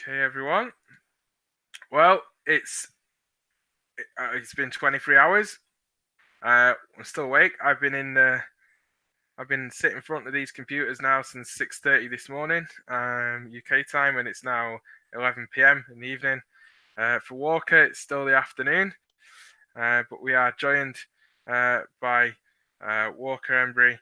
Okay, everyone. Well, it's been 23 hours. I'm still awake. I've been sitting in front of these computers now since 6:30 this morning, UK time, and it's now 11 p.m. in the evening. For Walker, it's still the afternoon, but we are joined by Walker Embry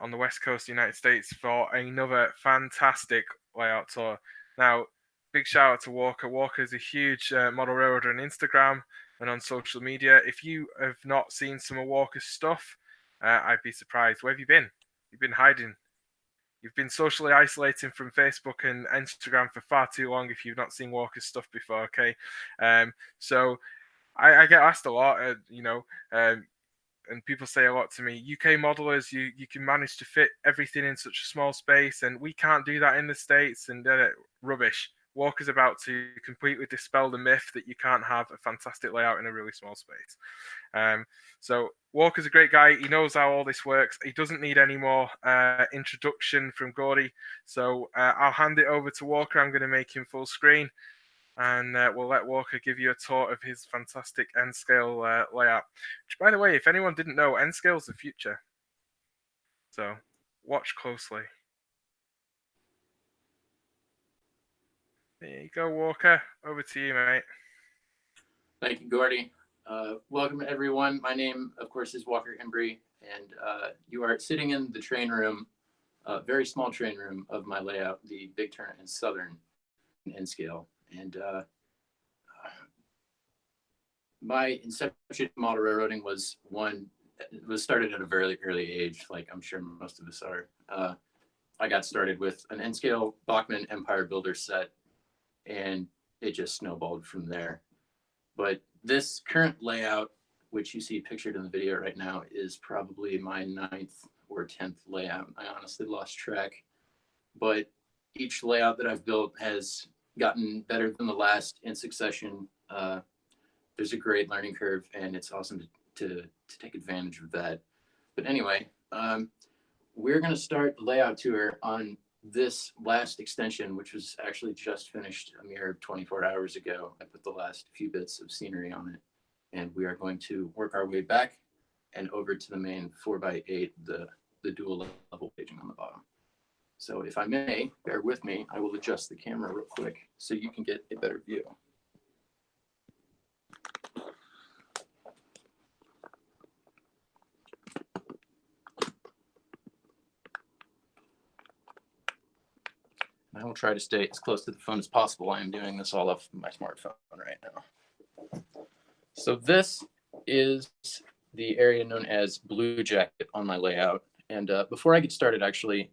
on the west coast of the United States for another fantastic layout tour. Now, big shout out to Walker. Walker is a huge model railroader on Instagram and on social media. If you have not seen some of Walker's stuff, I'd be surprised. Where have you been? You've been hiding. You've been socially isolating from Facebook and Instagram for far too long if you've not seen Walker's stuff before, okay? So I get asked a lot, and people say a lot to me, UK modelers, you can manage to fit everything in such a small space, and we can't do that in the States, and rubbish. Walker's about to completely dispel the myth that you can't have a fantastic layout in a really small space. So Walker's a great guy. He knows how all this works. He doesn't need any more introduction from Golly. So I'll hand it over to Walker. I'm going to make him full screen, and we'll let Walker give you a tour of his fantastic N-scale layout. Which, by the way, if anyone didn't know, N-scale's the future. So watch closely. There you go, Walker. Over to you, mate. Thank you, Gordy. Welcome, everyone. My name, of course, is Walker Embry, and you are sitting in the train room, very small train room of my layout, the Big Turn and Southern N-scale. And my inception model railroading was started at a very early age, like I'm sure most of us are. I got started with an N-scale Bachmann Empire Builder set, and it just snowballed from there. But this current layout, which you see pictured in the video right now, is probably my 9th or 10th layout. I honestly lost track, but each layout that I've built has gotten better than the last in succession. There's a great learning curve, and it's awesome to take advantage of that. But anyway, we're going to start the layout tour on this last extension, which was actually just finished a mere 24 hours ago. I put the last few bits of scenery on it, and we are going to work our way back and over to the main 4x8, the dual level paging on the bottom. So if I may, bear with me, I will adjust the camera real quick so you can get a better view. I will try to stay as close to the phone as possible. I am doing this all off my smartphone right now. So this is the area known as Blue Jacket on my layout. And before I get started, actually,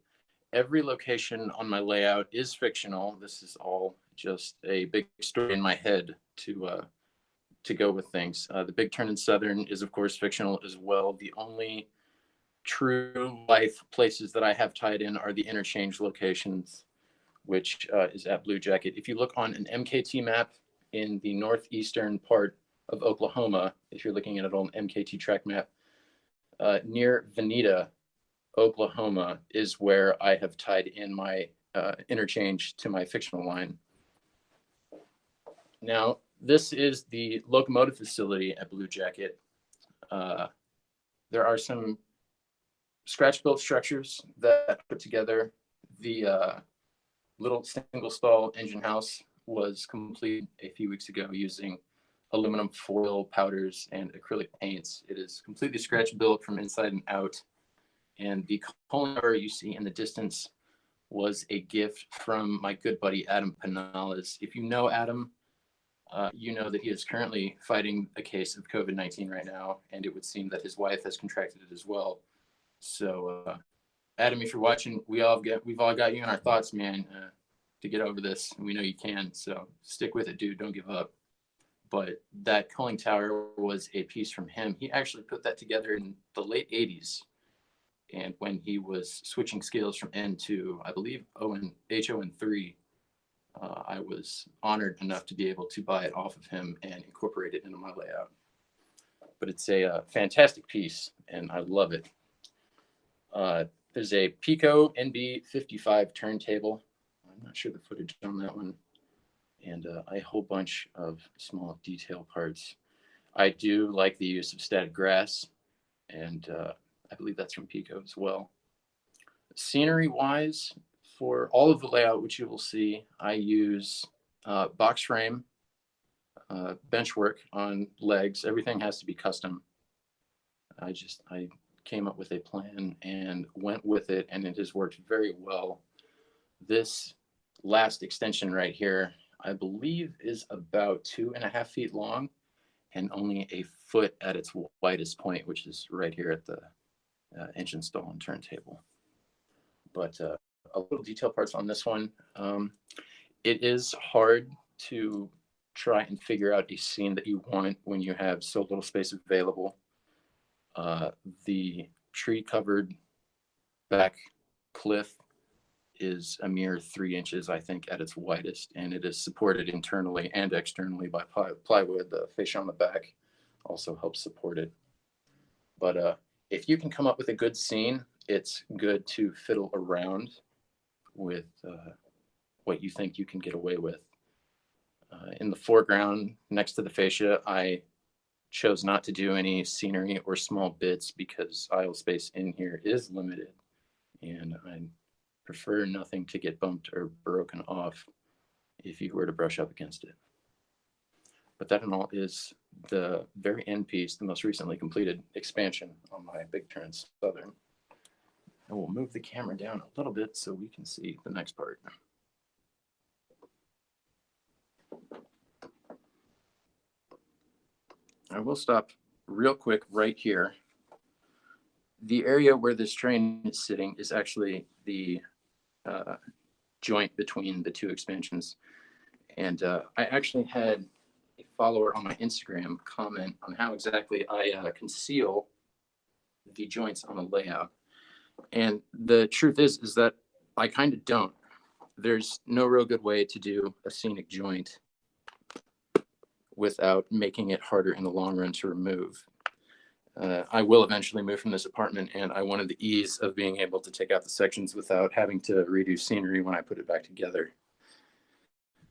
every location on my layout is fictional. This is all just a big story in my head to go with things. The Big Turn in Southern is, of course, fictional as well. The only true life places that I have tied in are the interchange locations, which is at Blue Jacket. If you look on an MKT map in the northeastern part of Oklahoma, if you're looking at it on an MKT track map, near Veneta, Oklahoma is where I have tied in my interchange to my fictional line. Now, this is the locomotive facility at Blue Jacket. There are some scratch-built structures that put together. The little single stall engine house was completed a few weeks ago using aluminum foil powders and acrylic paints. It is completely scratch built from inside and out. And the coaling tower you see in the distance was a gift from my good buddy, Adam Penales. If you know Adam, you know that he is currently fighting a case of COVID-19 right now, and it would seem that his wife has contracted it as well. So Adam, if you're watching, we've all got you in our thoughts, man, to get over this. And we know you can. So stick with it, dude. Don't give up. But that cooling tower was a piece from him. He actually put that together in the late 80s. And when he was switching scales from N to, I believe, HON3, I was honored enough to be able to buy it off of him and incorporate it into my layout. But it's a fantastic piece, and I love it. There's a Pico NB55 turntable. I'm not sure the footage on that one. and a whole bunch of small detail parts. I do like the use of static grass, and I believe that's from Pico as well. Scenery wise, for all of the layout, which you will see, I use box frame, bench work on legs. Everything has to be custom. I came up with a plan and went with it, and it has worked very well. This last extension right here, I believe, is about 2.5 feet long and only a foot at its widest point, which is right here at the engine stall and turntable. But a little detail parts on this one. It is hard to try and figure out a scene that you want when you have so little space available. The tree covered back cliff is a mere 3 inches, I think, at its widest, and it is supported internally and externally by plywood. The fascia on the back also helps support it. But if you can come up with a good scene, it's good to fiddle around with what you think you can get away with. In the foreground, next to the fascia, I chose not to do any scenery or small bits because aisle space in here is limited, and I prefer nothing to get bumped or broken off if you were to brush up against it. But that in all is the very end piece, the most recently completed expansion on my Big Turn Southern. I will move the camera down a little bit so we can see the next part. I will stop real quick right here. The area where this train is sitting is actually the joint between the two expansions. And I actually had a follower on my Instagram comment on how exactly I conceal the joints on a layout. And the truth is that I kind of don't. There's no real good way to do a scenic joint without making it harder in the long run to remove. I will eventually move from this apartment, and I wanted the ease of being able to take out the sections without having to redo scenery when I put it back together.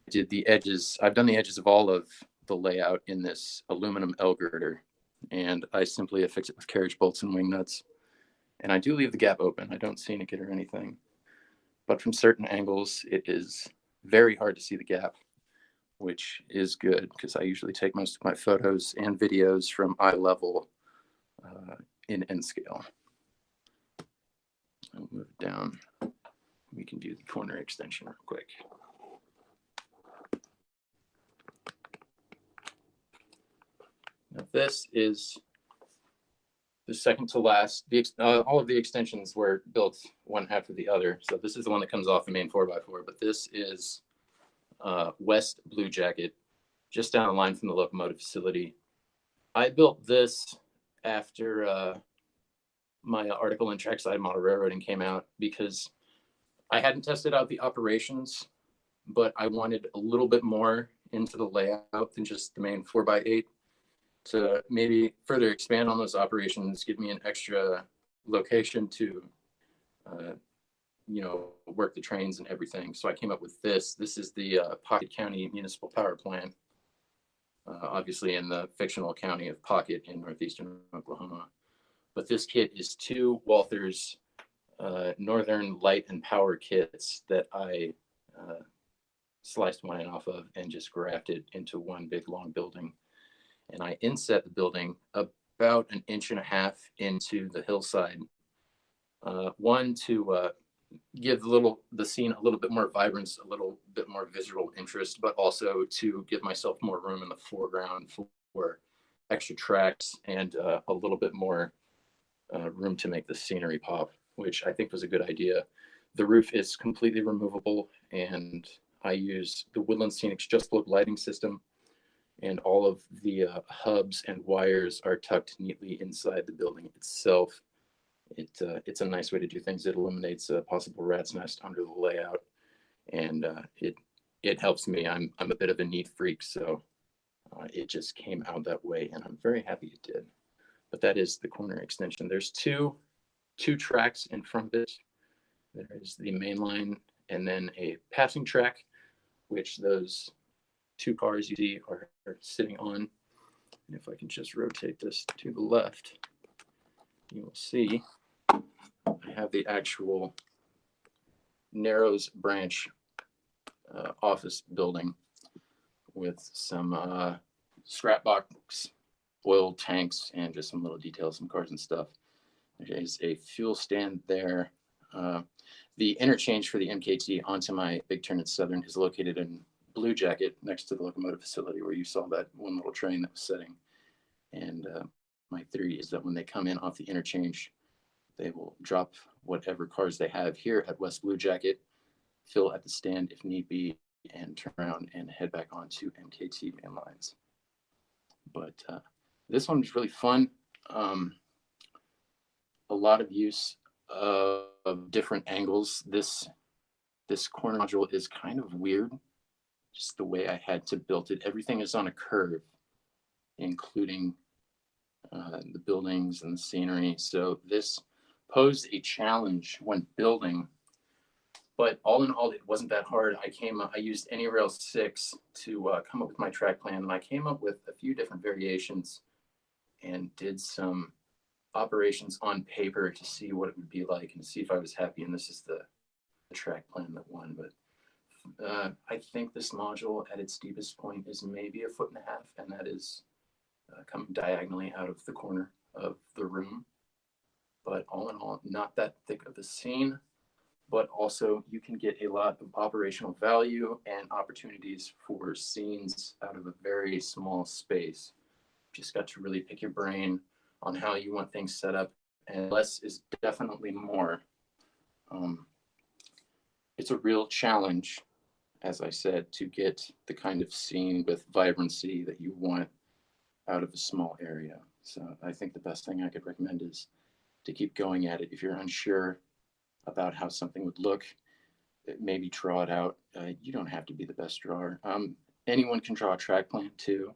I did the edges. I've done the edges of all of the layout in this aluminum L girder, and I simply affix it with carriage bolts and wing nuts. And I do leave the gap open. I don't scenic it or anything. But from certain angles, it is very hard to see the gap, which is good because I usually take most of my photos and videos from eye level in N scale. I'll move it down. We can do the corner extension real quick. Now this is the second to last. All of the extensions were built one after the other. So this is the one that comes off the main 4x4, but this is West Blue Jacket, just down the line from the locomotive facility. I built this after my article in Trackside Model Railroading came out because I hadn't tested out the operations, but I wanted a little bit more into the layout than just the main 4x8 to maybe further expand on those operations, give me an extra location to work the trains and everything. So I came up with this. This is the Pocket County Municipal Power Plant, obviously in the fictional county of Pocket in northeastern Oklahoma. But this kit is 2 Walthers Northern Light and Power kits that I sliced one off of and just grafted into one big long building. And I inset the building about 1.5 inches into the hillside. One, to give the scene a little bit more vibrance, a little bit more visual interest, but also to give myself more room in the foreground for extra tracks and a little bit more room to make the scenery pop, which I think was a good idea. The roof is completely removable, and I use the Woodland Scenic's Just Look lighting system, and all of the hubs and wires are tucked neatly inside the building itself. It's a nice way to do things. It eliminates a possible rat's nest under the layout, and it helps me. I'm a bit of a neat freak, so it just came out that way, and I'm very happy it did. But that is the corner extension. There's two tracks in front of it. There is the main line and then a passing track, which those two cars you see are sitting on. And if I can just rotate this to the left, you will see I have the actual Narrows branch office building with some scrap box, oil tanks, and just some little details, some cars and stuff. There is a fuel stand there. The interchange for the MKT onto my Big Turn at Southern is located in Blue Jacket next to the locomotive facility where you saw that one little train that was sitting. And my theory is that when they come in off the interchange, they will drop whatever cars they have here at West Blue Jacket, fill at the stand if need be, and turn around and head back onto MKT main lines. But this one was really fun. A lot of use of different angles. This corner module is kind of weird, just the way I had to build it. Everything is on a curve, including the buildings and the scenery. So this posed a challenge when building, but all in all, it wasn't that hard. I used NMRAx 6 to come up with my track plan, and I came up with a few different variations and did some operations on paper to see what it would be like and see if I was happy. And this is the track plan that won. But I think this module at its deepest point is maybe 1.5 feet, and that is coming diagonally out of the corner of the room. But all in all, not that thick of a scene, but also you can get a lot of operational value and opportunities for scenes out of a very small space. Just got to really pick your brain on how you want things set up, and less is definitely more. It's a real challenge, as I said, to get the kind of scene with vibrancy that you want out of a small area. So I think the best thing I could recommend is to keep going at it. If you're unsure about how something would look, maybe draw it out. You don't have to be the best drawer. Anyone can draw a track plan too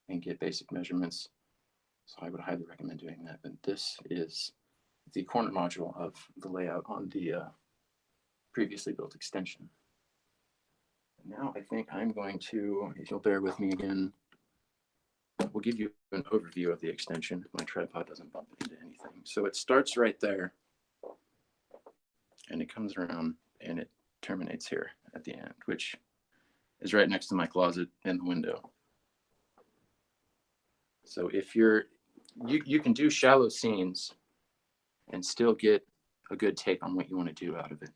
and get basic measurements. So I would highly recommend doing that. But this is the corner module of the layout on the previously built extension. Now I think I'm going to, if you'll bear with me again, we'll give you an overview of the extension. My tripod doesn't bump into anything. So it starts right there, and it comes around and it terminates here at the end, which is right next to my closet and the window. So if you can do shallow scenes and still get a good take on what you want to do out of it.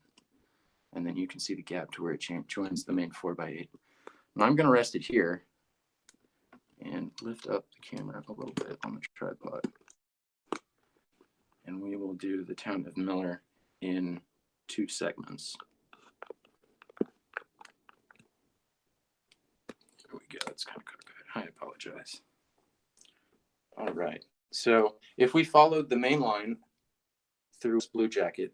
And then you can see the gap to where it joins the main 4x8. Now I'm going to rest it here and lift up the camera a little bit on the tripod. And we will do the town of Miller in 2 segments. There we go. It's kind of good. I apologize. All right. So if we followed the main line through Blue Jacket,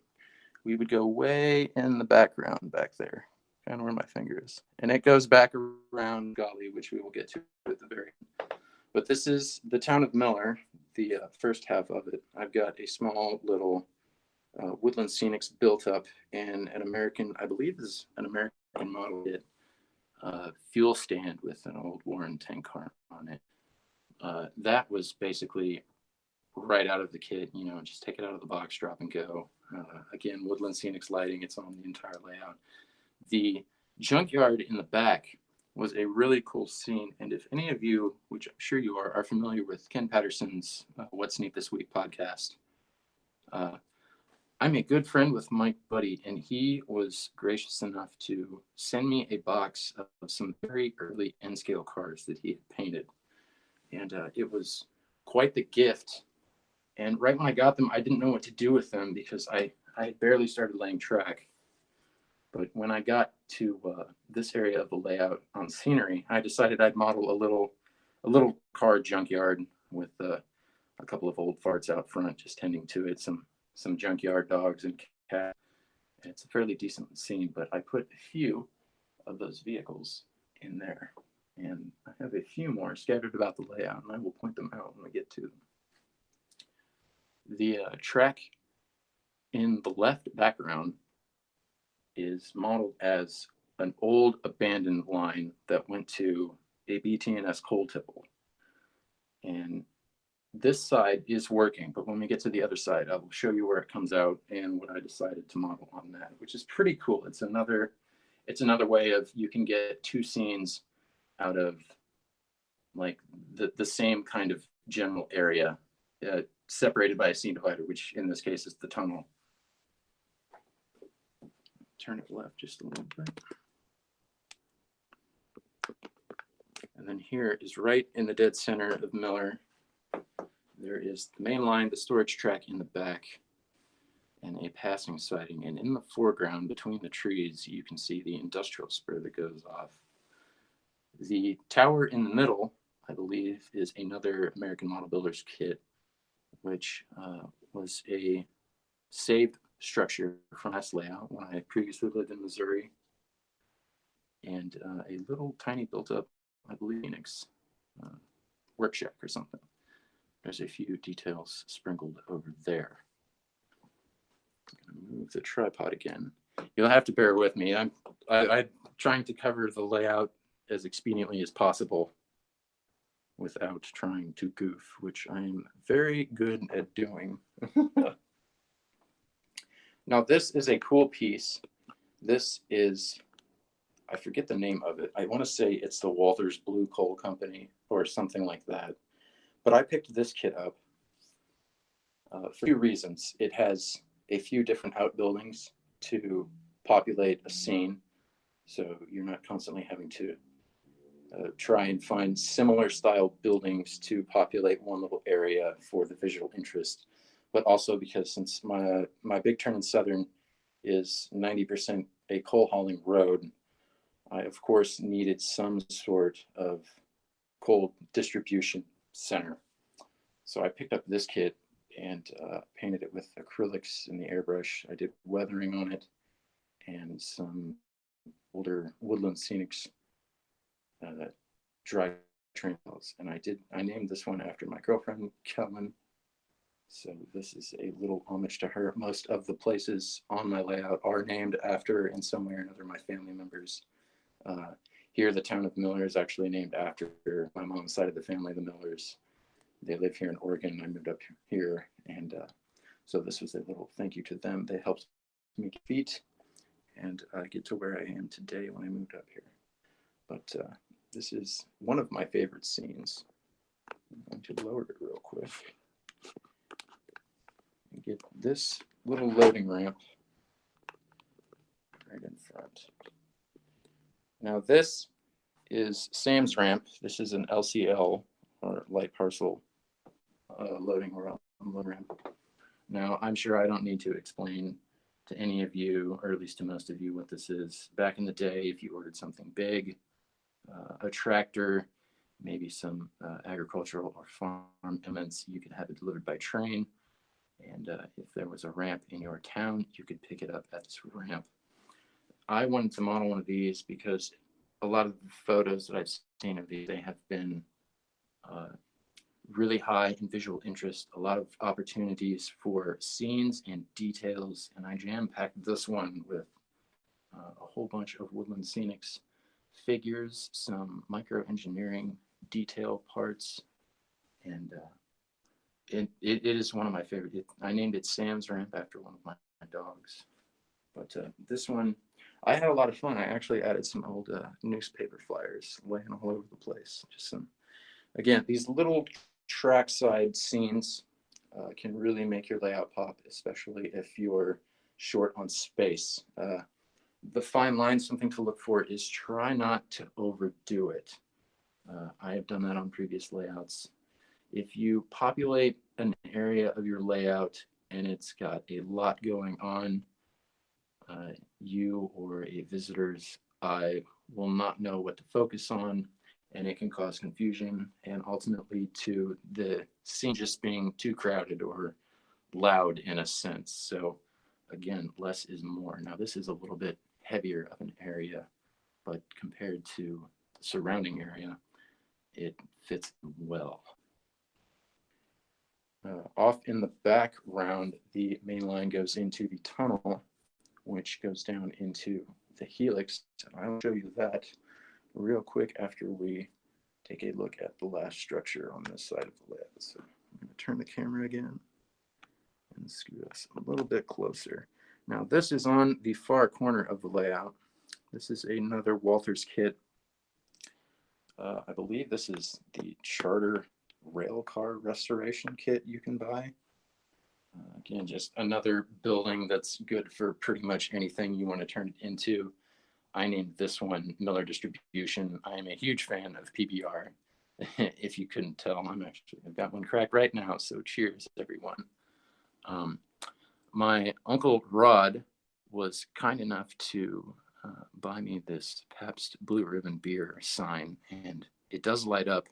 we would go way in the background back there, kind of where my finger is. And it goes back around Golly, which we will get to at the very end. But this is the town of Miller, the first half of it. I've got a small little Woodland Scenics built up in an American, I believe is an American model kit, fuel stand with an old Warren tank car on it. That was basically right out of the kit, you know, just take it out of the box, drop and go. Again, Woodland Scenics lighting, it's on the entire layout. The junkyard in the back was a really cool scene. And if any of you, which I'm sure you are familiar with Ken Patterson's What's Neat This Week podcast, I'm a good friend with Mike Buddy, and he was gracious enough to send me a box of some very early N-scale cars that he had painted. And it was quite the gift. And right when I got them, I didn't know what to do with them because I had barely started laying track. But when I got to this area of the layout on scenery, I decided I'd model a little car junkyard with a couple of old farts out front, just tending to it, some junkyard dogs and cats. And it's a fairly decent scene, but I put a few of those vehicles in there. And I have a few more scattered about the layout, and I will point them out when we get to them. The track in the left background is modeled as an old abandoned line that went to a BT&S coal tipple. And this side is working, but when we get to the other side, I will show you where it comes out and what I decided to model on that, which is pretty cool. It's another way of, you can get two scenes out of like the same kind of general area, separated by a scene divider, which in this case is the tunnel. Turn it left just a little bit. And then here is right in the dead center of Miller. There is the main line, the storage track in the back, and a passing siding. And in the foreground, between the trees, you can see the industrial spur that goes off. The tower in the middle, I believe, is another American Model Builders kit, which was a saved structure from that layout when I previously lived in Missouri. And a little tiny built up, I believe, Phoenix work shack or something. There's a few details sprinkled over there. I'm gonna move the tripod again. You'll have to bear with me. I'm trying to cover the layout as expediently as possible without trying to goof, which I am very good at doing. Now, this is a cool piece. This is, I forget the name of it. I want to say it's the Walters Blue Coal Company or something like that. But I picked this kit up for a few reasons. It has a few different outbuildings to populate a scene, so you're not constantly having to try and find similar style buildings to populate one little area for the visual interest. But also because since my big turn in Southern is 90% a coal hauling road, I of course needed some sort of coal distribution center. So I picked up this kit and painted it with acrylics in the airbrush. I did weathering on it and some older Woodland Scenics dry trails. And I named this one after my girlfriend, Kellen. So this is a little homage to her. Most of the places on my layout are named after, in some way or another, my family members. Here, the town of Miller is actually named after my mom's side of the family, the Millers. They live here in Oregon. I moved up here, and so this was a little thank you to them. They helped me get feet, and get to where I am today when I moved up here. But this is one of my favorite scenes. I'm going to lower it real quick and get this little loading ramp right in front. Now this is Sam's ramp. This is an LCL, or light parcel loading ramp. Now I'm sure I don't need to explain to any of you, or at least to most of you, what this is. Back in the day, if you ordered something big, a tractor, maybe some agricultural or farm implements, you could have it delivered by train. And if there was a ramp in your town, you could pick it up at this ramp. I wanted to model one of these because a lot of the photos that I've seen of these, they have been really high in visual interest, a lot of opportunities for scenes and details. And I jam-packed this one with a whole bunch of Woodland Scenics figures, some micro-engineering detail parts, and it is one of my favorite. I named it Sam's Ramp after one of my dogs. But this one, I had a lot of fun. I actually added some old newspaper flyers laying all over the place. Just some, again, these little trackside scenes can really make your layout pop, especially if you're short on space. The fine line, something to look for is try not to overdo it. I have done that on previous layouts. If you populate an area of your layout and it's got a lot going on, you or a visitor's eye will not know what to focus on, and it can cause confusion and ultimately to the scene just being too crowded or loud in a sense. So again, less is more. Now this is a little bit heavier of an area, but compared to the surrounding area, it fits well. Off in the background, the main line goes into the tunnel, which goes down into the Helix. I'll show you that real quick after we take a look at the last structure on this side of the layout. So I'm going to turn the camera again and scoot us a little bit closer. Now this is on the far corner of the layout. This is another Walters kit. I believe this is the charter rail car restoration kit you can buy. Again, just another building that's good for pretty much anything you want to turn it into. I named this one Miller Distribution. I am a huge fan of PBR. If you couldn't tell, I've got one cracked right now, so cheers, everyone. My Uncle Rod was kind enough to buy me this Pabst Blue Ribbon beer sign, and it does light up.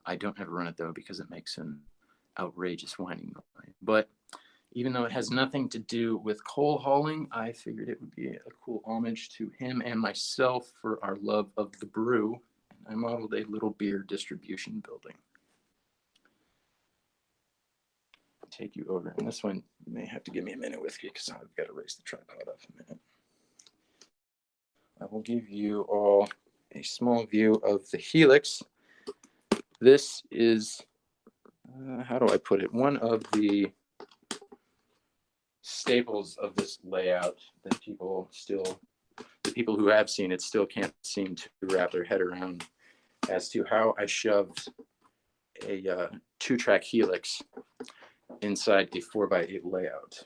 I don't ever run it though because it makes an outrageous whining noise. But even though it has nothing to do with coal hauling, I figured it would be a cool homage to him and myself for our love of the brew. I modeled a little beer distribution building. I'll take you over, and this one you may have to give me a minute with you because I've got to raise the tripod up a minute. I will give you all a small view of the Helix. This is, how do I put it, one of the staples of this layout that the people who have seen it still can't seem to wrap their head around as to how I shoved a 2-track Helix inside a 4x8 layout.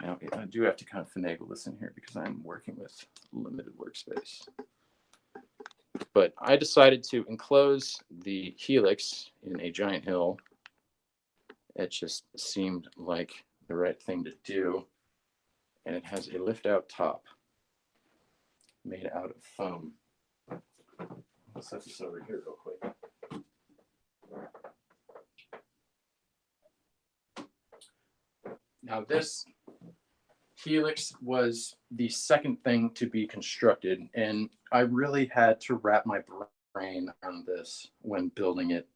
Now, I do have to kind of finagle this in here because I'm working with limited workspace. But I decided to enclose the Helix in a giant hill. It just seemed like the right thing to do. And it has a lift out top made out of foam. I'll set this over here real quick. Now this Helix was the second thing to be constructed, and I really had to wrap my brain around this when building it.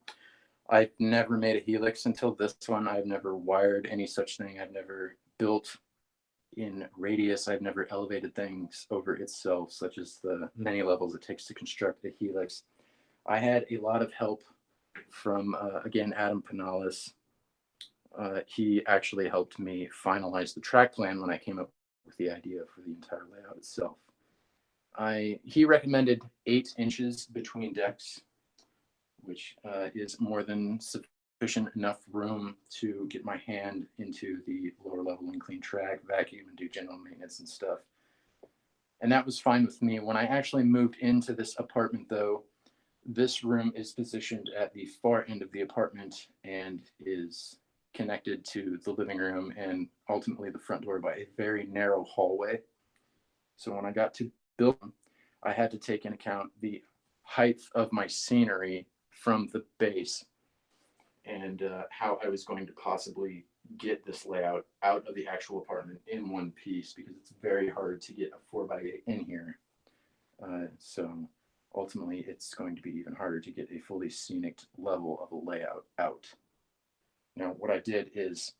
I've never made a Helix until this one. I've never wired any such thing. I've never built in radius. I've never elevated things over itself, such as the many levels it takes to construct a Helix. I had a lot of help from, again, Adam Pinales. He actually helped me finalize the track plan when I came up with the idea for the entire layout itself. He recommended 8 inches between decks, which is more than sufficient enough room to get my hand into the lower level and clean track, vacuum, and do general maintenance and stuff. And that was fine with me. When I actually moved into this apartment, though, this room is positioned at the far end of the apartment and is connected to the living room and ultimately the front door by a very narrow hallway. So when I got to build them, I had to take into account the height of my scenery from the base and how I was going to possibly get this layout out of the actual apartment in one piece, because it's very hard to get a 4x8 in here. So ultimately it's going to be even harder to get a fully scenic level of a layout out. Now, what I did is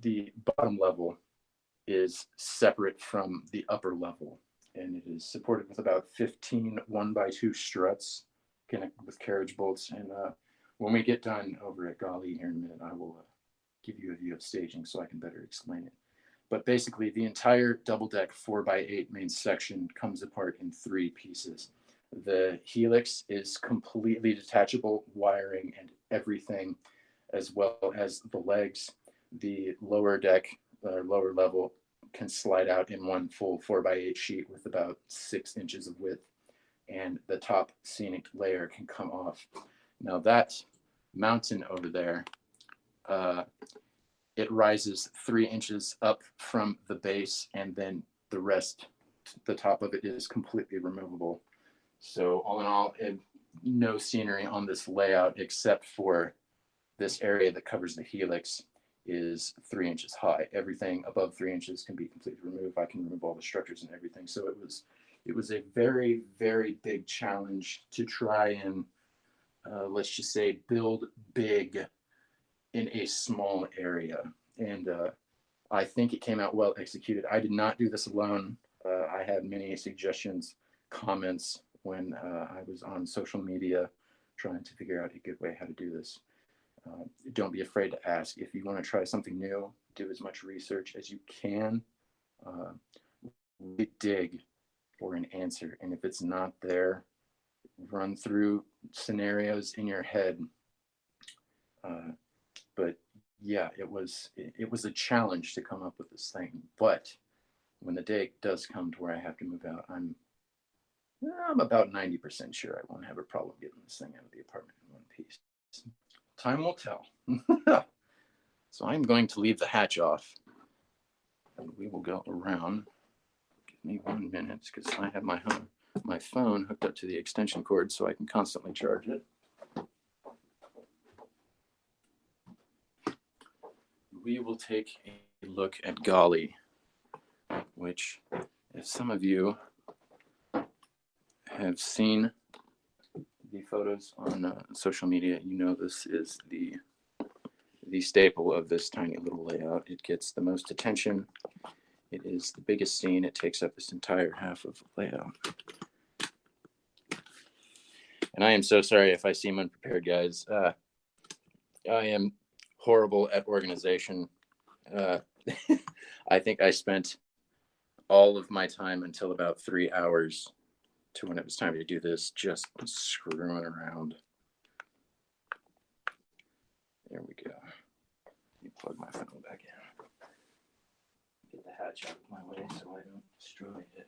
the bottom level is separate from the upper level, and it is supported with about 15 1x2 struts connected with carriage bolts. And when we get done over at Golly here in a minute, I will give you a view of staging so I can better explain it. But basically, the entire double deck 4x8 main section comes apart in 3 pieces. The Helix is completely detachable, wiring and everything, as well as the legs. The lower deck, lower level, can slide out in one full 4x8 sheet with about 6 inches of width, and the top scenic layer can come off. Now that mountain over there, it rises 3 inches up from the base, and then the rest, the top of it, is completely removable. So all in all, no scenery on this layout except for this area that covers the Helix is 3 inches high. Everything above 3 inches can be completely removed. I can remove all the structures and everything. So it was a very, very big challenge to try and, let's just say, build big in a small area. And I think it came out well executed. I did not do this alone. I had many suggestions, comments when I was on social media trying to figure out a good way how to do this. Don't be afraid to ask. If you want to try something new, do as much research as you can. Really dig for an answer. And if it's not there, run through scenarios in your head. But yeah, it was a challenge to come up with this thing. But when the day does come to where I have to move out, I'm about 90% sure I won't have a problem getting this thing out of the apartment in one piece. Time will tell. So I'm going to leave the hatch off, and we will go around. Give me 1 minute because I have my phone hooked up to the extension cord so I can constantly charge it. We will take a look at Golly, which, if some of you have seen the photos on social media, you know this is the staple of this tiny little layout. It gets the most attention. It is the biggest scene. It takes up this entire half of the layout. And I am so sorry if I seem unprepared, guys. I am horrible at organization. I think I spent all of my time until about 3 hours to when it was time to do this, just screwing around. There we go. Let me plug my phone back in. Get the hatch out of my way so I don't destroy it.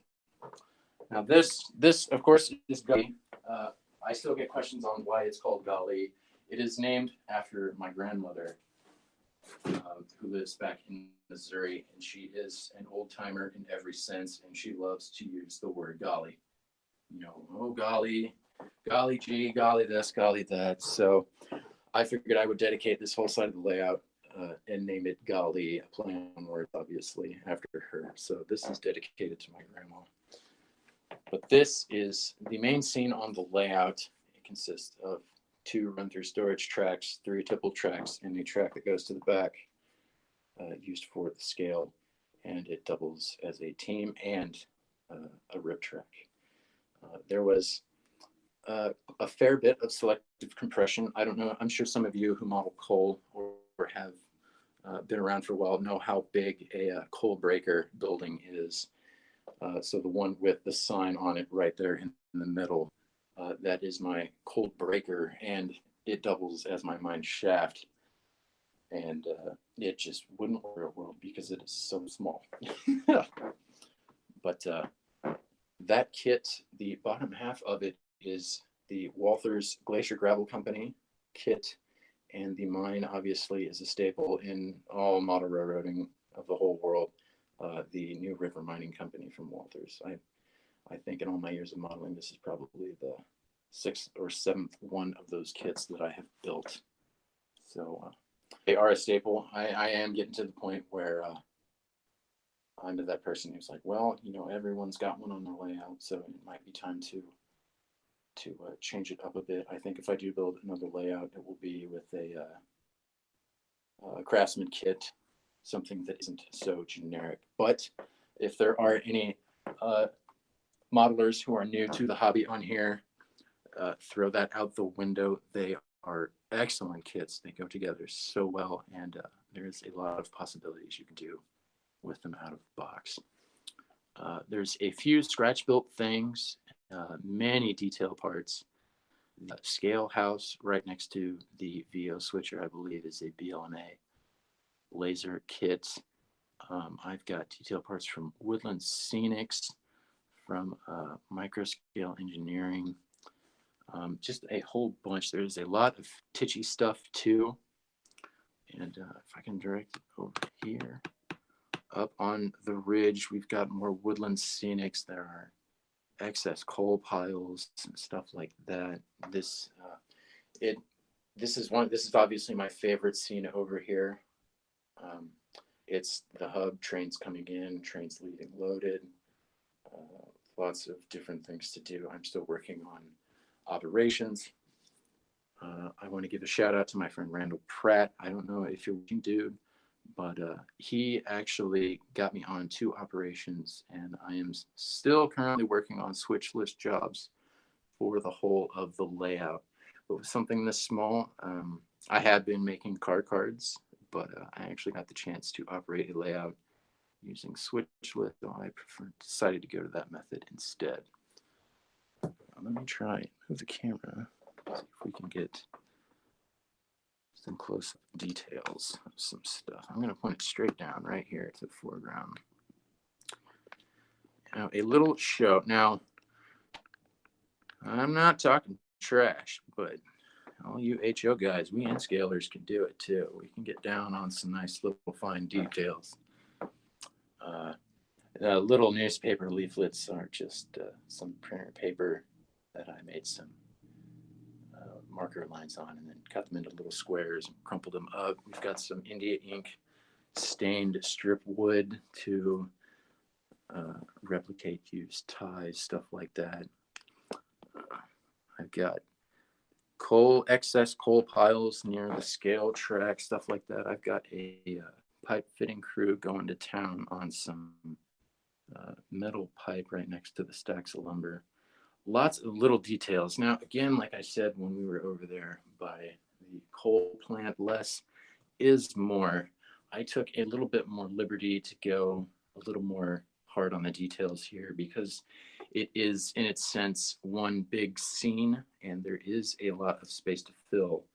Now this of course is Golly. I still get questions on why it's called Golly. It is named after my grandmother, who lives back in Missouri, and she is an old timer in every sense, and she loves to use the word golly. You know, oh golly, golly gee, golly this, golly that. So I figured I would dedicate this whole side of the layout and name it Golly, a play on words, obviously, after her. So this is dedicated to my grandma. But this is the main scene on the layout. It consists of 2 run-through storage tracks, 3 tipple tracks, and a track that goes to the back, used for the scale, and it doubles as a team and a rip track. There was a fair bit of selective compression. I don't know, I'm sure some of you who model coal or have been around for a while know how big a coal breaker building is. So the one with the sign on it right there in the middle, that is my cold breaker, and it doubles as my mine shaft. And it just wouldn't work because it is so small. But that kit, the bottom half of it is the Walthers Glacier Gravel Company kit, and the mine obviously is a staple in all model railroading of the whole world. The New River Mining Company from Walthers. I think in all my years of modeling, this is probably the 6th or 7th one of those kits that I have built. So they are a staple. I am getting to the point where I'm that person who's like, well, you know, everyone's got one on their layout, so it might be time to change it up a bit. I think if I do build another layout, it will be with a Craftsman kit, something that isn't so generic. But if there are any modelers who are new to the hobby on here, throw that out the window. They are excellent kits. They go together so well, and there's a lot of possibilities you can do with them out of the box. There's a few scratch built things, many detail parts. The scale house right next to the VO switcher, I believe, is a BLMA laser kit. I've got detail parts from Woodland Scenics, from Microscale Engineering, just a whole bunch. There's a lot of titchy stuff too. And if I can direct it over here, up on the ridge, we've got more Woodland Scenics. There are excess coal piles and stuff like that. This is obviously my favorite scene over here. It's the hub, trains coming in, trains leaving loaded, lots of different things to do. I'm still working on operations. I want to give a shout out to my friend Randall Pratt. I don't know if you're watching, dude, but he actually got me on 2 operations, and I am still currently working on switch list jobs for the whole of the layout. But with something this small, I have been making car cards, but I actually got the chance to operate a layout using switch list, so I decided to go to that method instead. Let me try and move the camera, see if we can get some close details of some stuff. I'm going to point it straight down right here to the foreground. Now, a little show. Now, I'm not talking trash, but all you HO guys, we N-scalers can do it too. We can get down on some nice little fine details. Little newspaper leaflets are just some printer paper that I made some marker lines on and then cut them into little squares and crumpled them up. We've got some India ink stained strip wood to replicate used ties, stuff like that. I've got excess coal piles near the scale track, stuff like that. I've got a pipe fitting crew going to town on some metal pipe right next to the stacks of lumber. Lots of little details. Now, again, like I said, when we were over there by the coal plant, less is more. I took a little bit more liberty to go a little more hard on the details here because it is, in its sense, one big scene, and there is a lot of space to fill,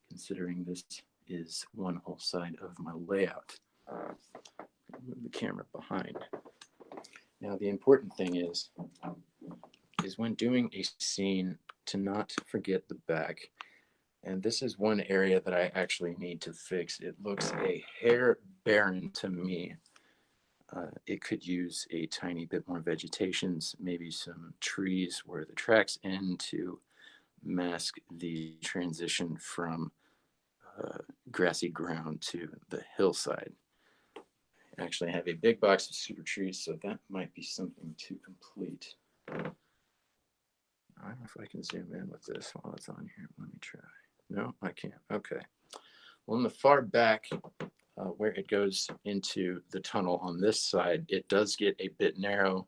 considering this is one whole side of my layout. Move the camera behind. Now, the important thing is when doing a scene to not forget the back. And this is one area that I actually need to fix. It looks a hair barren to me. It could use a tiny bit more vegetation, maybe some trees where the tracks end to mask the transition from grassy ground to the hillside. I actually have a big box of super trees, so that might be something to complete. I don't know if I can zoom in with this while it's on here. Let me try. No, I can't. Okay. Well, in the far back, where it goes into the tunnel on this side, it does get a bit narrow,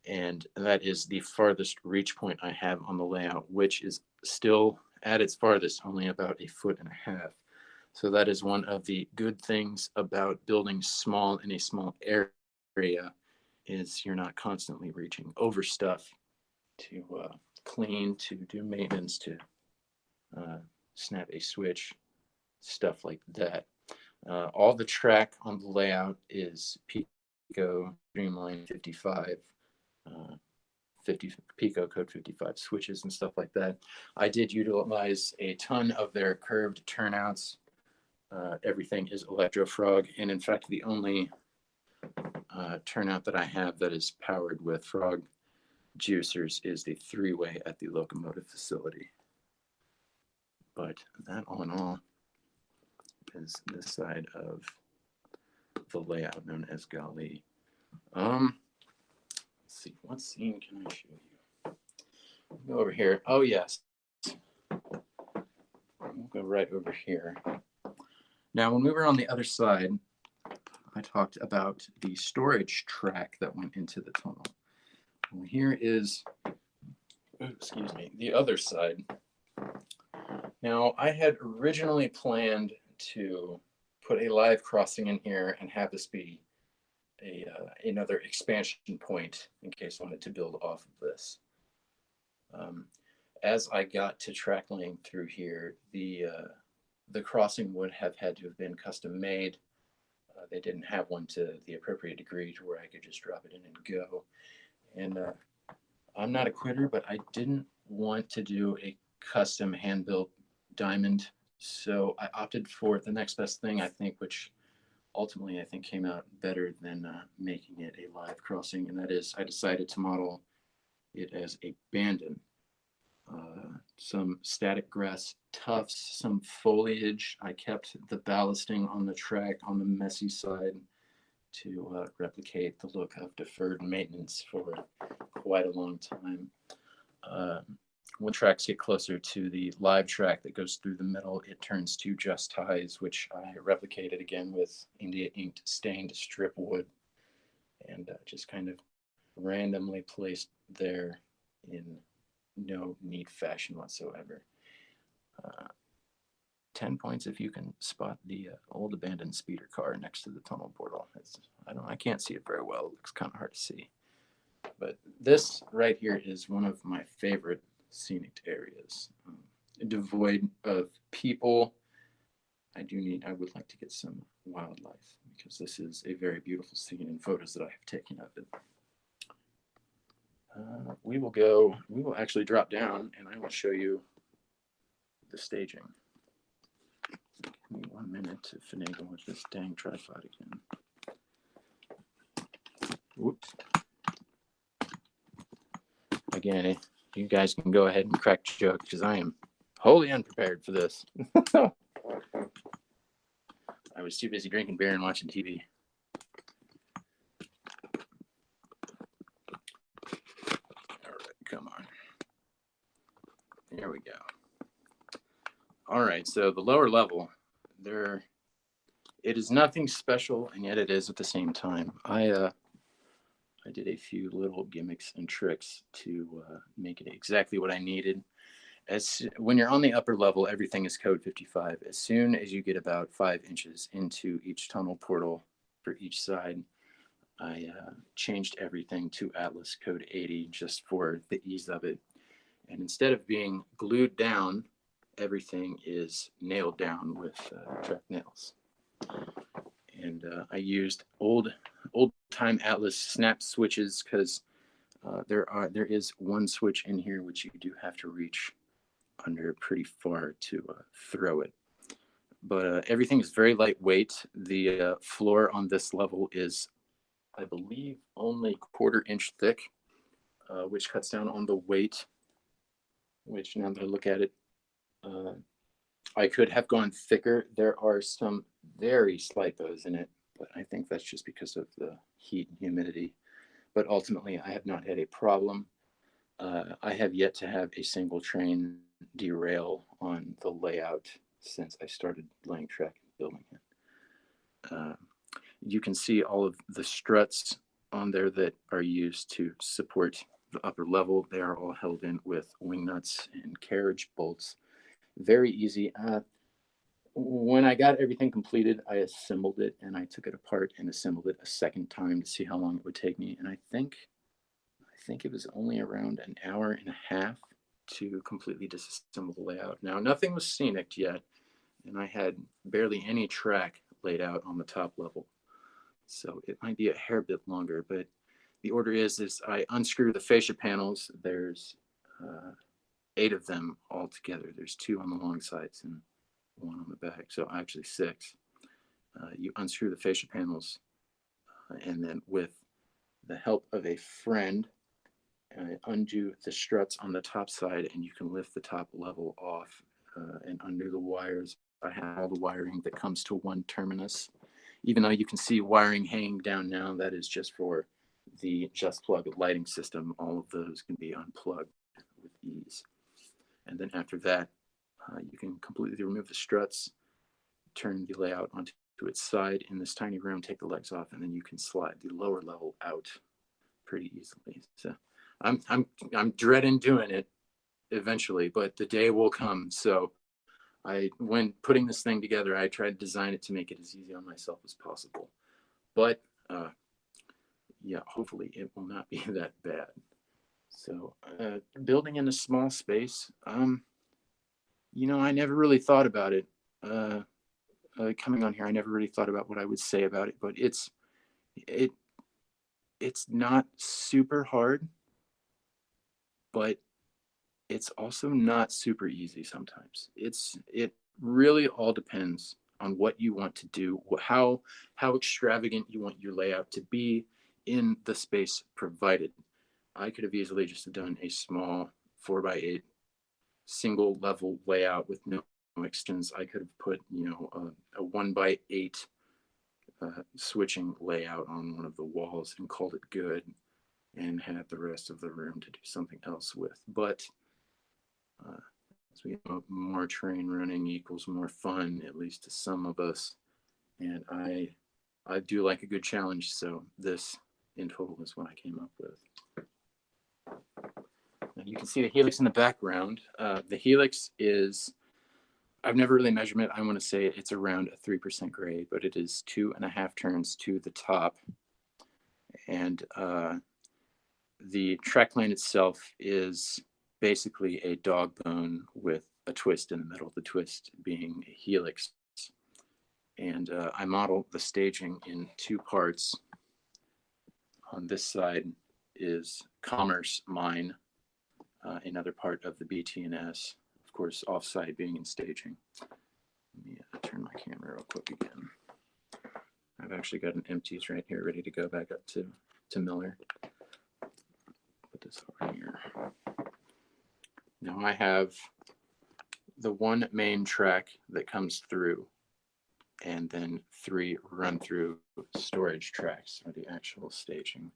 and that is the farthest reach point I have on the layout, which is still at its farthest, only about 1.5 feet. So that is one of the good things about building small in a small area, is you're not constantly reaching over stuff to clean, to do maintenance, to snap a switch, stuff like that. All the track on the layout is Pico Streamline 55, 50 Pico Code 55 switches and stuff like that. I did utilize a ton of their curved turnouts. Everything is electrofrog, and in fact, the only turnout that I have that is powered with frog juicers is the 3-way at the locomotive facility. But that all in all is this side of the layout known as Golly. Let's see, what scene can I show you? We'll go over here. Oh yes, we'll go right over here. Now, when we were on the other side, I talked about the storage track that went into the tunnel. Well, here is, excuse me, the other side. Now, I had originally planned to put a live crossing in here and have this be another expansion point in case I wanted to build off of this. As I got to track laying through here, the crossing would have had to have been custom made. They didn't have one to the appropriate degree to where I could just drop it in and go. And I'm not a quitter, but I didn't want to do a custom hand-built diamond. So I opted for the next best thing, I think, which ultimately I think came out better than making it a live crossing. And that is, I decided to model it as a bandon. Some static grass tufts, some foliage. I kept the ballasting on the track on the messy side to replicate the look of deferred maintenance for quite a long time. when tracks get closer to the live track that goes through the middle, it turns to just ties, which I replicated again with India inked stained strip wood, and just kind of randomly placed there in no neat fashion whatsoever. 10 points if you can spot the old abandoned speeder car next to the tunnel portal. I can't see it very well. It looks kind of hard to see. But this right here is one of my favorite scenic areas. Devoid of people. I would like to get some wildlife because this is a very beautiful scene in photos that I have taken of it. We will actually drop down and I will show you the staging. Give me 1 minute to finagle with this dang tripod again. Whoops. Again, you guys can go ahead and crack jokes because I am wholly unprepared for this. I was too busy drinking beer and watching TV. All right, come on. There we go. All right, so the lower level, it is nothing special, and yet it is at the same time. I did a few little gimmicks and tricks to make it exactly what I needed. When you're on the upper level, everything is code 55. As soon as you get about 5 inches into each tunnel portal for each side, I changed everything to Atlas code 80 just for the ease of it. And instead of being glued down, everything is nailed down with track nails. And I used old time Atlas snap switches because there is one switch in here which you do have to reach under pretty far to throw it. But everything is very lightweight. The floor on this level is, I believe, only 1/4 inch thick, which cuts down on the weight, which now that I look at it, I could have gone thicker. There are some very slight bows in it, but I think that's just because of the heat and humidity. But ultimately, I have not had a problem. I have yet to have a single train derail on the layout since I started laying track and building it. You can see all of the struts on there that are used to support the upper level. They are all held in with wing nuts and carriage bolts. Very easy. When I got everything completed, I assembled it and I took it apart and assembled it a second time to see how long it would take me. And I think it was only around an hour and a half to completely disassemble the layout. Now, nothing was scenic yet, and I had barely any track laid out on the top level. So it might be a hair bit longer, but the order is I unscrew the fascia panels. There's 8 of them all together. There's 2 on the long sides and 1 on the back, so actually 6. You unscrew the fascia panels, and then with the help of a friend, undo the struts on the top side, and you can lift the top level off and undo the wires. I have all the wiring that comes to one terminus. Even though you can see wiring hanging down now, that is just for the Just Plug lighting system. All of those can be unplugged with ease. And then after that, you can completely remove the struts, turn the layout onto its side in this tiny room, take the legs off, and then you can slide the lower level out pretty easily. So I'm dreading doing it eventually, but the day will come. So when putting this thing together, I tried to design it to make it as easy on myself as possible. But yeah, hopefully it will not be that bad. So building in a small space, you know, I never really thought about it. Coming on here, I never really thought about what I would say about it, but it's not super hard, but it's also not super easy sometimes. It really all depends on what you want to do, how extravagant you want your layout to be in the space provided. I could have easily just done a small 4x8 single level layout with no extensions. I could have put, you know, a 1x8 switching layout on one of the walls and called it good and had the rest of the room to do something else with. But As we know, more train running equals more fun, at least to some of us. And I do like a good challenge, so this in total is what I came up with. Now you can see the Helix in the background. The Helix is, I've never really measured it. I want to say it's around a 3% grade, but it is 2.5 turns to the top. And the track plane itself is basically a dog bone with a twist in the middle, the twist being a helix. And I modeled the staging in 2 parts. On this side is Commerce Mine, another part of the BT&S, of course, offside being in staging. Let me turn my camera real quick again. I've actually got an empties right here ready to go back up to Miller. Put this over here. Now I have the 1 main track that comes through, and then 3 run through storage tracks, or the actual staging.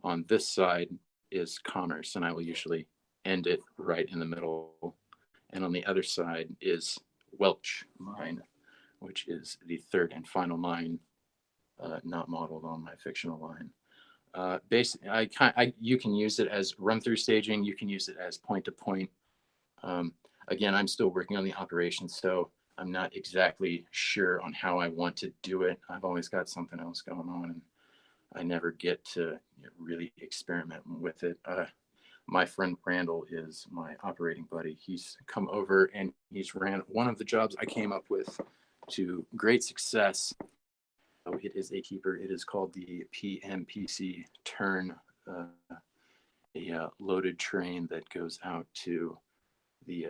On this side is Commerce, and I will usually end it right in the middle. And on the other side is Welch Mine, which is the 3rd and final mine, not modeled on my fictional line. Basically, you can use it as run-through staging. You can use it as point-to-point. Again, I'm still working on the operations, so I'm not exactly sure on how I want to do it. I've always got something else going on, and I never get to really experiment with it. My friend Randall is my operating buddy. He's come over and he's ran one of the jobs I came up with to great success. It is a keeper. It is called the PMPC turn, a loaded train that goes out to the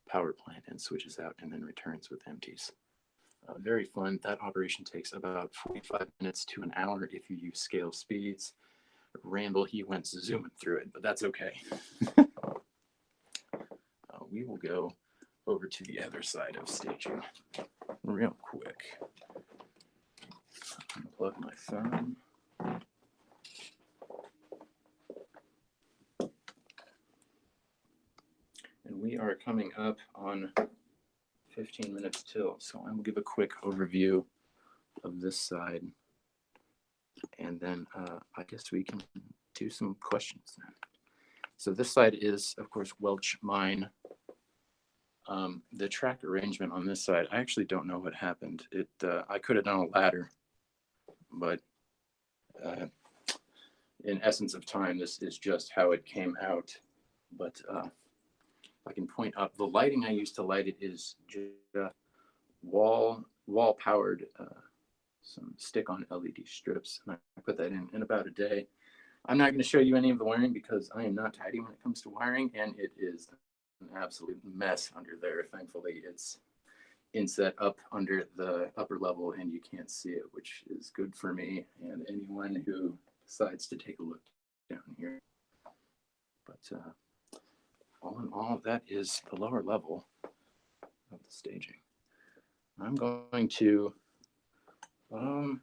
power plant and switches out and then returns with empties. Very fun. That operation takes about 45 minutes to an hour if you use scale speeds. Randall, he went zooming through it, but that's okay. We will go over to the other side of staging real quick. Unplug my phone. And we are coming up on 15 minutes till, so I will give a quick overview of this side, and then I guess we can do some questions then. So this side is, of course, Welch Mine. The track arrangement on this side, I actually don't know what happened. I could have done a ladder, but in essence of time, this is just how it came out. But I can point up, the lighting I used to light it is just wall powered, some stick on LED strips. And I put that in about a day. I'm not going to show you any of the wiring because I am not tidy when it comes to wiring, and it is an absolute mess under there. Thankfully, it's inset up under the upper level and you can't see it, which is good for me and anyone who decides to take a look down here. But all in all, that is the lower level of the staging. I'm going to, I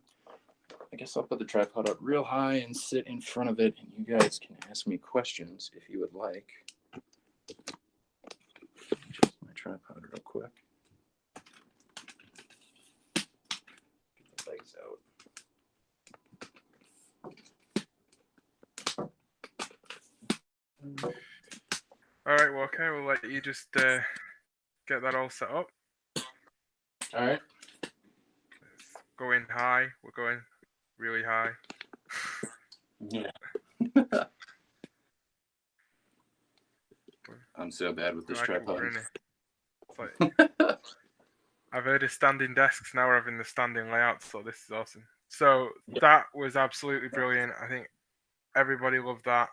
guess I'll put the tripod up real high and sit in front of it, and you guys can ask me questions if you would like. Adjust my tripod real quick. Get the legs out. All right, well, okay, we'll let you just get that all set up. All right. It's going high. We're going really high. Yeah. I'm so bad with this tripod. Like, I've heard of standing desks, now we're having the standing layout, so this is awesome. So that was absolutely brilliant. I think everybody loved that.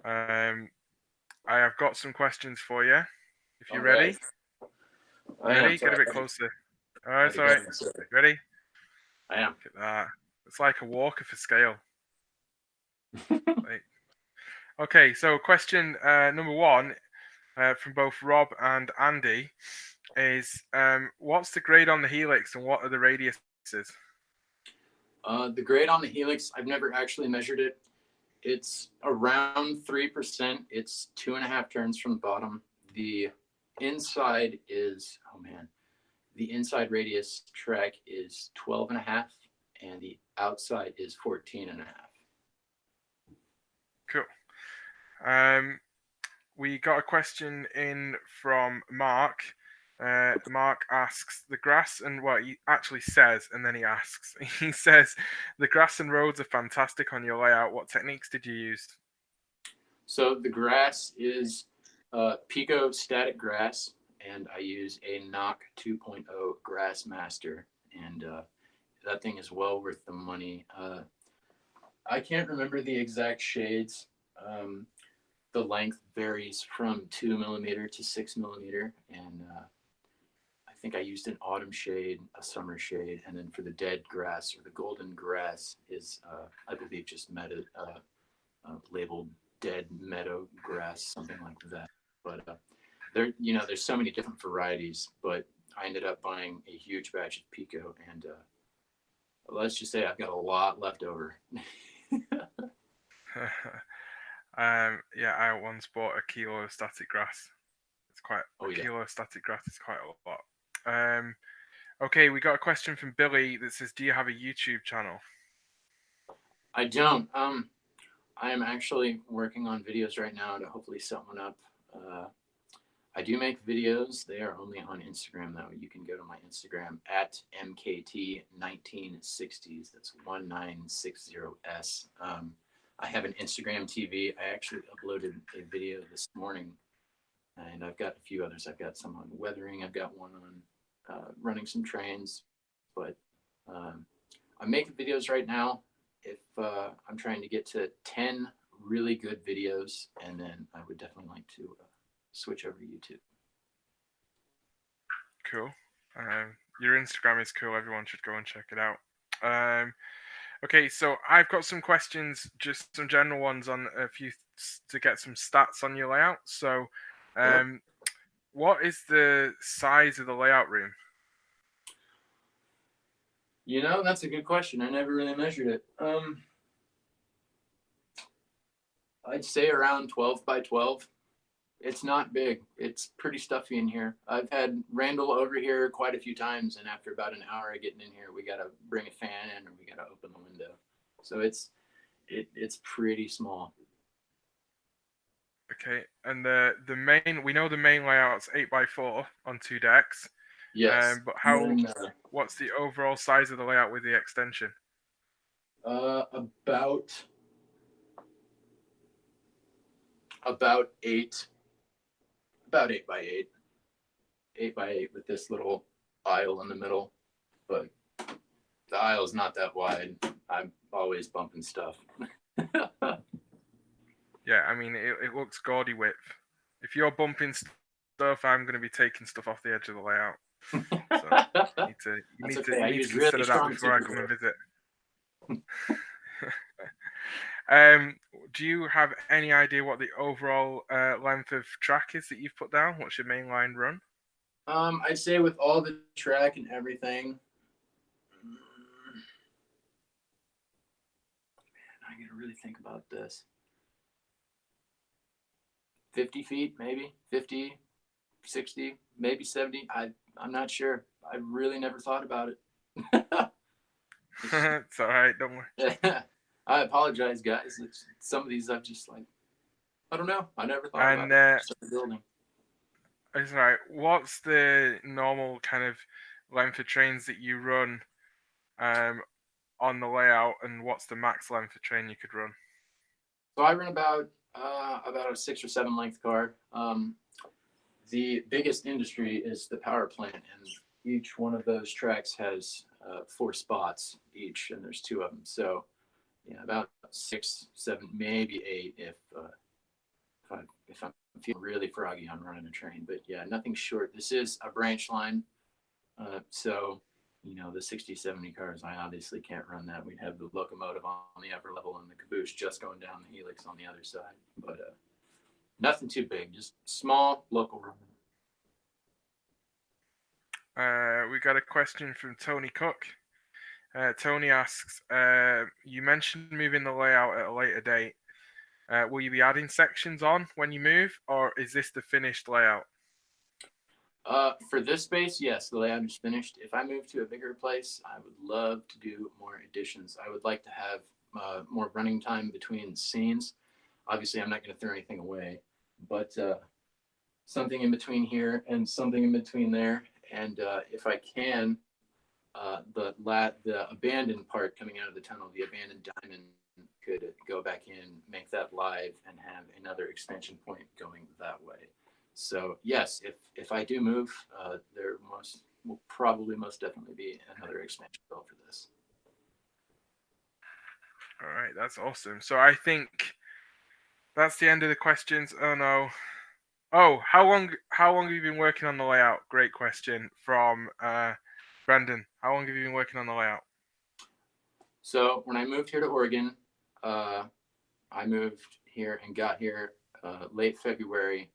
I have got some questions for you. If you're ready. Ready? Get a bit closer. All right, it's all right. Ready? I am. Look at that. It's like a walker for scale. Okay, so question number 1 from both Rob and Andy is, what's the grade on the Helix and what are the radiuses? The grade on the Helix, I've never actually measured it. It's around 3%. It's 2.5 turns from the bottom. The inside is, oh man, the inside radius track is 12 and a half, and the outside is 14 and a half. Cool. We got a question in from Mark. Mark asks, the grass and he actually says, and then he asks, he says, the grass and roads are fantastic on your layout. What techniques did you use? So the grass is Pico static grass, and I use a Knock 2.0 Grass Master, and that thing is well worth the money. I can't remember the exact shades. The length varies from 2 millimeter to 6 millimeter, and I think I used an autumn shade, a summer shade, and then for the dead grass or the golden grass is, I believe, just labeled dead meadow grass, something like that. But there's so many different varieties, but I ended up buying a huge batch of Pico, and let's just say I've got a lot left over. Yeah, I once bought a kilo of static grass. It's quite kilo of static grass is quite a lot. Okay, we got a question from Billy that says, "Do you have a YouTube channel?" I don't. I am actually working on videos right now to hopefully set one up. I do make videos. They are only on Instagram, though. You can go to my Instagram at MKT1960s. That's 1960s. I have an Instagram TV. I actually uploaded a video this morning, and I've got a few others. I've got some on weathering. I've got one on running some trains. But I'm making videos right now. If I'm trying to get to 10 really good videos, and then I would definitely like to switch over to YouTube. Cool. Your Instagram is cool. Everyone should go and check it out. Okay, so I've got some questions, just some general ones on a few to get some stats on your layout. So, what is the size of the layout room? That's a good question. I never really measured it. I'd say around 12 by 12. It's not big. It's pretty stuffy in here. I've had Randall over here quite a few times, and after about an hour of getting in here, we got to bring a fan in or we got to open the window. So it's pretty small. Okay, and we know the main layout's 8x4 on 2 decks. Yes. But what's the overall size of the layout with the extension? About 8. About 8 by 8. 8 by 8 with this little aisle in the middle, but the aisle's not that wide. I'm always bumping stuff. Yeah, I mean, it looks gaudy width. If you're bumping stuff, I'm going to be taking stuff off the edge of the layout. So you need to consider that before I come and visit. Do you have any idea what the overall length of track is that you've put down? What's your main line run? I'd say with all the track and everything, man, I gotta really think about this. 50 feet, maybe 50, 60, maybe 70. I'm not sure. I really never thought about it. It's all right, don't worry. I apologize, guys. Some of these I've just I don't know. I never thought about it. Started building. It's all right. What's the normal kind of length of trains that you run on the layout, and what's the max length of train you could run? So I run about a 6 or 7 length car. The biggest industry is the power plant, and each one of those tracks has 4 spots each, and there's 2 of them. So yeah, about 6, 7, maybe 8 if I'm feeling really froggy on running a train. But yeah, nothing short. This is a branch line, so the 60, 70 cars, I obviously can't run that. We'd have the locomotive on the upper level and the caboose just going down the Helix on the other side. But nothing too big, just small local run. We got a question from Tony Cook. Tony asks, you mentioned moving the layout at a later date. Will you be adding sections on when you move, or is this the finished layout? For this space, yes, the layout is finished. If I move to a bigger place, I would love to do more additions. I would like to have more running time between scenes. Obviously, I'm not going to throw anything away, but something in between here and something in between there. And if I can, the abandoned part coming out of the tunnel, the abandoned diamond, could go back in, make that live, and have another expansion point going that way. So yes, if I do move, there will probably most definitely be another expansion built for this. All right, that's awesome. So I think that's the end of the questions. Oh no. Oh, how long have you been working on the layout? Great question from Brendan. How long have you been working on the layout? So when I moved here to Oregon, I moved here and got here late February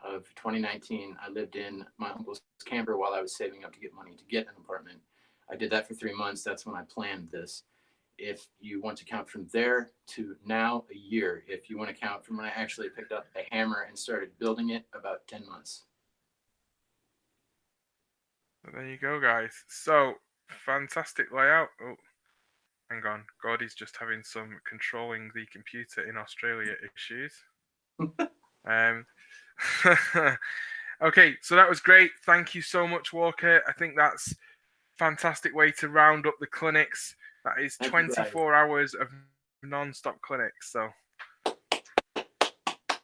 of 2019. I lived in my uncle's camper while I was saving up to get money to get an apartment. I did that for 3 months. That's when I planned this. If you want to count from there to now, a year. If you want to count from when I actually picked up a hammer and started building it, about 10 months. So there you go, guys. So fantastic layout. Oh, hang on. Gordy's just having some controlling the computer in Australia issues. Okay, so that was great. Thank you so much, Walker. I think that's a fantastic way to round up the clinics. That is 24 hours of non-stop clinics. So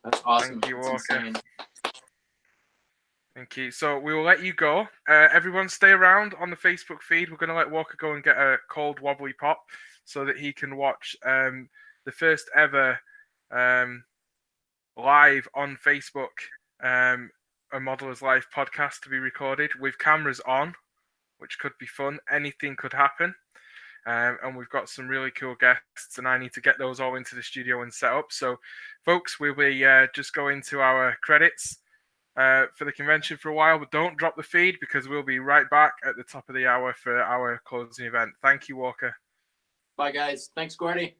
that's awesome. Thank you, Walker. Thank you. So we will let you go. Everyone stay around on the Facebook feed. We're going to let Walker go and get a cold wobbly pop so that he can watch the first ever live on Facebook, a Modelers Live podcast to be recorded with cameras on, which could be fun. Anything could happen. And we've got some really cool guests, and I need to get those all into the studio and set up. So, folks, we'll be just going to our credits for the convention for a while, but don't drop the feed because we'll be right back at the top of the hour for our closing event. Thank you, Walker. Bye, guys. Thanks, Gordy.